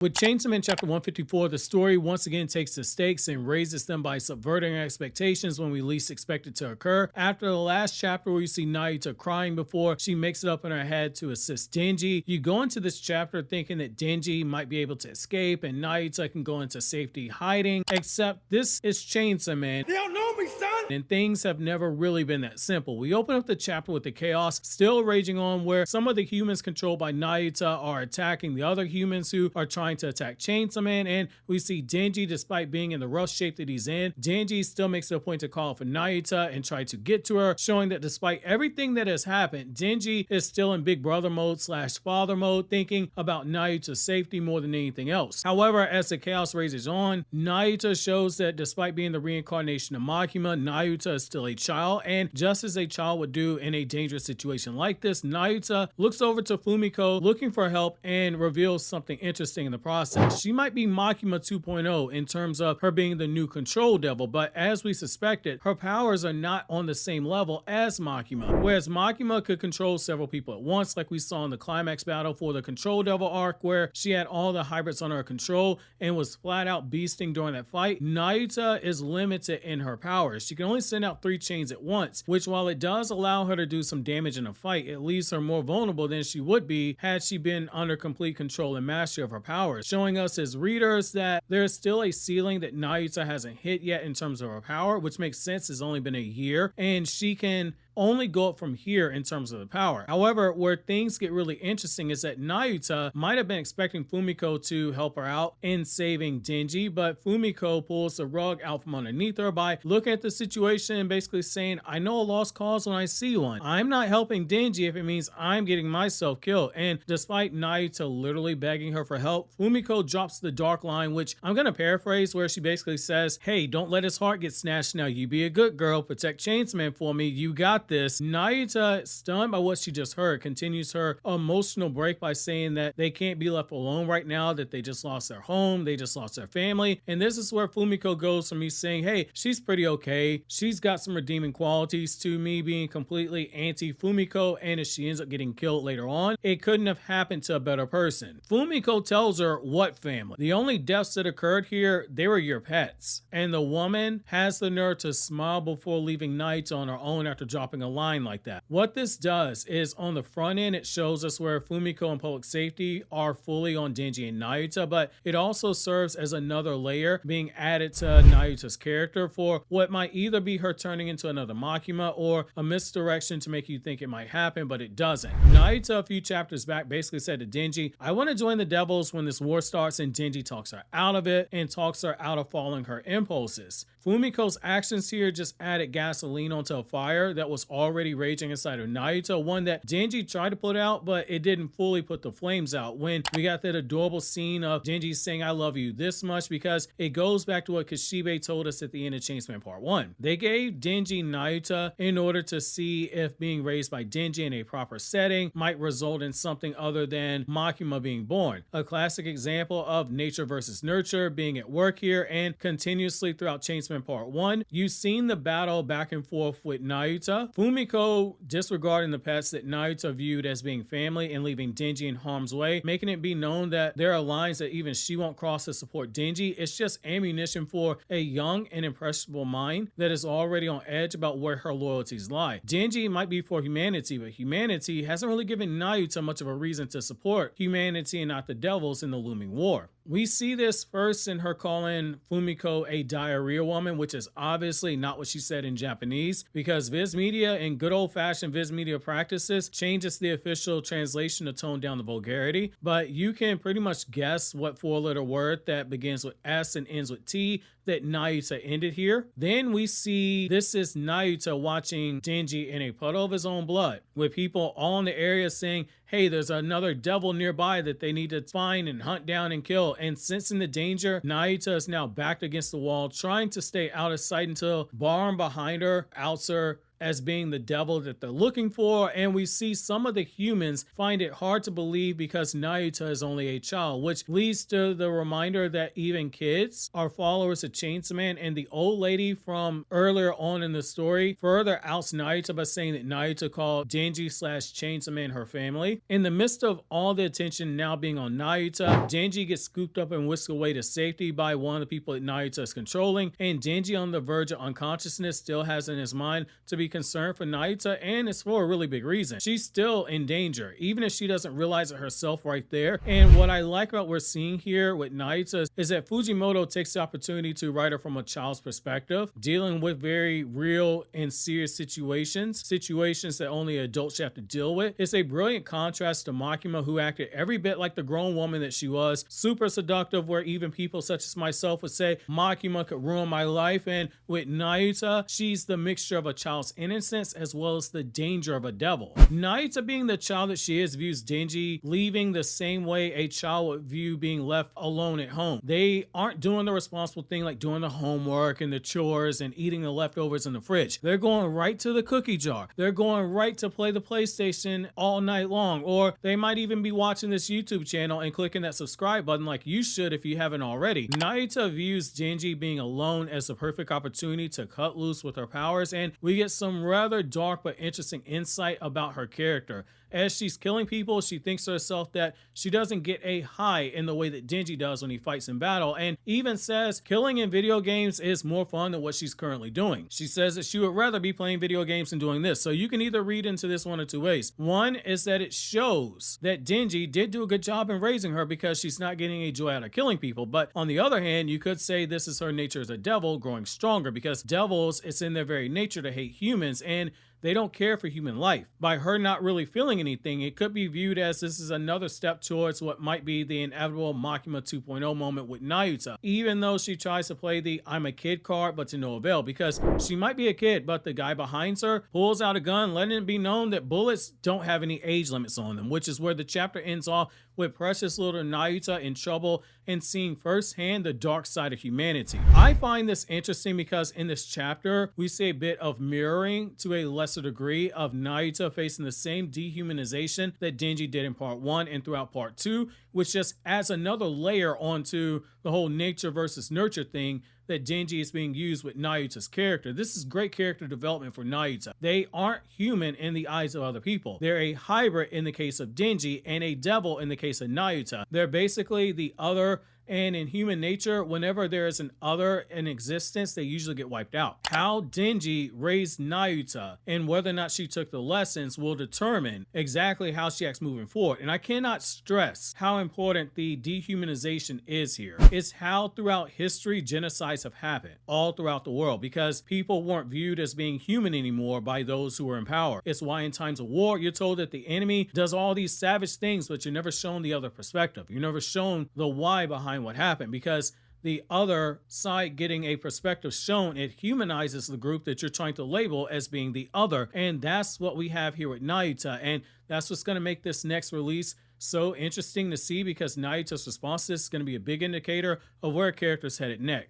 With Chainsaw Man chapter 154, the story once again takes the stakes and raises them by subverting expectations when we least expect it to occur. After the last chapter where you see Nayuta crying before she makes it up in her head to assist Denji, you go into this chapter thinking that Denji might be able to escape and Nayuta can go into safety hiding, except this is Chainsaw Man. They don't know me, son! And things have never really been that simple. We open up the chapter with the chaos still raging on, where some of the humans controlled by Nayuta are attacking the other humans who are trying to attack Chainsaw Man, and we see Denji, despite being in the rough shape that he's in, Denji still makes it a point to call for Nayuta and try to get to her, showing that despite everything that has happened, Denji is still in big brother mode slash father mode, thinking about Nayuta's safety more than anything else. However, as the chaos rages on, Nayuta shows that despite being the reincarnation of Makima, Nayuta is still a child, and just as a child would do in a dangerous situation like this, Nayuta looks over to Fumiko looking for help and reveals something interesting in the process. She might be Makima 2.0 in terms of her being the new control devil, but as we suspected, her powers are not on the same level as Makima. Whereas Makima could control several people at once, like we saw in the climax battle for the control devil arc, where she had all the hybrids under her control and was flat out beasting during that fight, Nayuta is limited in her powers. She can only send out 3 chains at once, which while it does allow her to do some damage in a fight, it leaves her more vulnerable than she would be had she been under complete control and mastery of her powers, showing us as readers that there's still a ceiling that Nayuta hasn't hit yet in terms of her power, which makes sense. It's only been a year and she can only go up from here in terms of the power. However, where things get really interesting is that Nayuta might have been expecting Fumiko to help her out in saving Denji, but Fumiko pulls the rug out from underneath her by looking at the situation and basically saying, I know a lost cause when I see one. I'm not helping Denji if it means I'm getting myself killed. And despite Nayuta literally begging her for help, Fumiko drops the dark line, which I'm going to paraphrase, where she basically says, hey, don't let his heart get snatched now. You be a good girl, protect Chainsaw Man for me, you got this. Nayuta, stunned by what she just heard, continues her emotional break by saying that they can't be left alone right now, that they just lost their home, they just lost their family. And this is where Fumiko goes from me saying, hey, she's pretty okay, she's got some redeeming qualities, to me being completely anti-Fumiko, and if she ends up getting killed later on, it couldn't have happened to a better person. Fumiko tells her, what family? The only deaths that occurred here, they were your pets. And the woman has the nerve to smile before leaving Nayuta on her own after dropping a line like that. What this does is on the front end, it shows us where Fumiko and public safety are fully on Denji and Nayuta, but it also serves as another layer being added to Nayuta's character for what might either be her turning into another Makima or a misdirection to make you think it might happen, but it doesn't. Nayuta a few chapters back basically said to Denji, I want to join the devils when this war starts, and Denji talks her out of it and talks her out of following her impulses. Fumiko's actions here just added gasoline onto a fire that was already raging inside of Nayuta, one that Denji tried to put out, but it didn't fully put the flames out when we got that adorable scene of Denji saying, I love you this much, because it goes back to what Kishibe told us at the end of Chainsaw Man Part 1. They gave Denji Nayuta in order to see if being raised by Denji in a proper setting might result in something other than Makima being born. A classic example of nature versus nurture being at work here, and continuously throughout Chainsaw Man Part 1, you've seen the battle back and forth with Nayuta, Fumiko disregarding the pets that Nayuta viewed as being family and leaving Denji in harm's way, making it be known that there are lines that even she won't cross to support Denji. It's just ammunition for a young and impressionable mind that is already on edge about where her loyalties lie. Denji might be for humanity, but humanity hasn't really given Nayuta much of a reason to support humanity and not the devils in the looming war. We see this first in her calling Fumiko a diarrhea woman, which is obviously not what she said in Japanese, because Viz Media and good old-fashioned Viz Media practices changes the official translation to tone down the vulgarity, but you can pretty much guess what 4-letter word that begins with S and ends with T that Nayuta ended here. Then we see this is Nayuta watching Denji in a puddle of his own blood, with people all in the area saying, hey, there's another devil nearby that they need to find and hunt down and kill. And sensing the danger, Nayuta is now backed against the wall, trying to stay out of sight until Barm behind her outs her as being the devil that they're looking for, and we see some of the humans find it hard to believe because Nayuta is only a child, which leads to the reminder that even kids are followers of Chainsaw Man. And the old lady from earlier on in the story further outs Nayuta by saying that Nayuta called Denji slash Chainsaw Man her family. In the midst of all the attention now being on Nayuta, Denji gets scooped up and whisked away to safety by one of the people that Nayuta is controlling, and Denji, on the verge of unconsciousness, still has in his mind to be concerned for Nayuta, and it's for a really big reason. She's still in danger, even if she doesn't realize it herself right there. And what I like about what we're seeing here with Nayuta is that Fujimoto takes the opportunity to write her from a child's perspective, dealing with very real and serious situations that only adults have to deal with. It's a brilliant contrast to Makima, who acted every bit like the grown woman that she was, super seductive, where even people such as myself would say Makima could ruin my life. And with Nayuta, she's the mixture of a child's innocence as well as the danger of a devil. Nayuta, being the child that she is, views Denji leaving the same way a child would view being left alone at home. They aren't doing the responsible thing like doing the homework and the chores and eating the leftovers in the fridge. They're going right to the cookie jar. They're going right to play the PlayStation all night long, or they might even be watching this YouTube channel and clicking that subscribe button like you should if you haven't already. Nayuta views Denji being alone as the perfect opportunity to cut loose with her powers, and we get some rather dark but interesting insight about her character. As she's killing people, she thinks to herself that she doesn't get a high in the way that Denji does when he fights in battle, and even says killing in video games is more fun than what she's currently doing. She says that she would rather be playing video games than doing this. So you can either read into this one of two ways. One is that it shows that Denji did do a good job in raising her because she's not getting a joy out of killing people. But on the other hand, you could say this is her nature as a devil growing stronger, because devils, it's in their very nature to hate humans, and they don't care for human life. By her not really feeling anything, it could be viewed as this is another step towards what might be the inevitable Makima 2.0 moment with Nayuta, even though she tries to play the I'm a kid card, but to no avail, because she might be a kid, but the guy behind her pulls out a gun, letting it be known that bullets don't have any age limits on them, which is where the chapter ends off with precious little Nayuta in trouble and seeing firsthand the dark side of humanity. I find this interesting because in this chapter, we see a bit of mirroring to a lesser degree of Nayuta facing the same dehumanization that Denji did in part 1 and throughout part 2, which just adds another layer onto the whole nature versus nurture thing that Denji is being used with Nayuta's character. This is great character development for Nayuta. They aren't human in the eyes of other people. They're a hybrid in the case of Denji and a devil in the case of Nayuta. They're basically the other, and in human nature, whenever there is an other in existence, they usually get wiped out. How Denji raised Nayuta and whether or not she took the lessons will determine exactly how she acts moving forward. And I cannot stress how important the dehumanization is here. It's how throughout history genocides have happened all throughout the world, because people weren't viewed as being human anymore by those who were in power. It's why in times of war, you're told that the enemy does all these savage things, but you're never shown the other perspective. You're never shown the why behind what happened, because the other side getting a perspective shown, it humanizes the group that you're trying to label as being the other. And that's what we have here with Nayuta, and that's what's going to make this next release so interesting to see, because Nayuta's response to this is going to be a big indicator of where a character's headed next.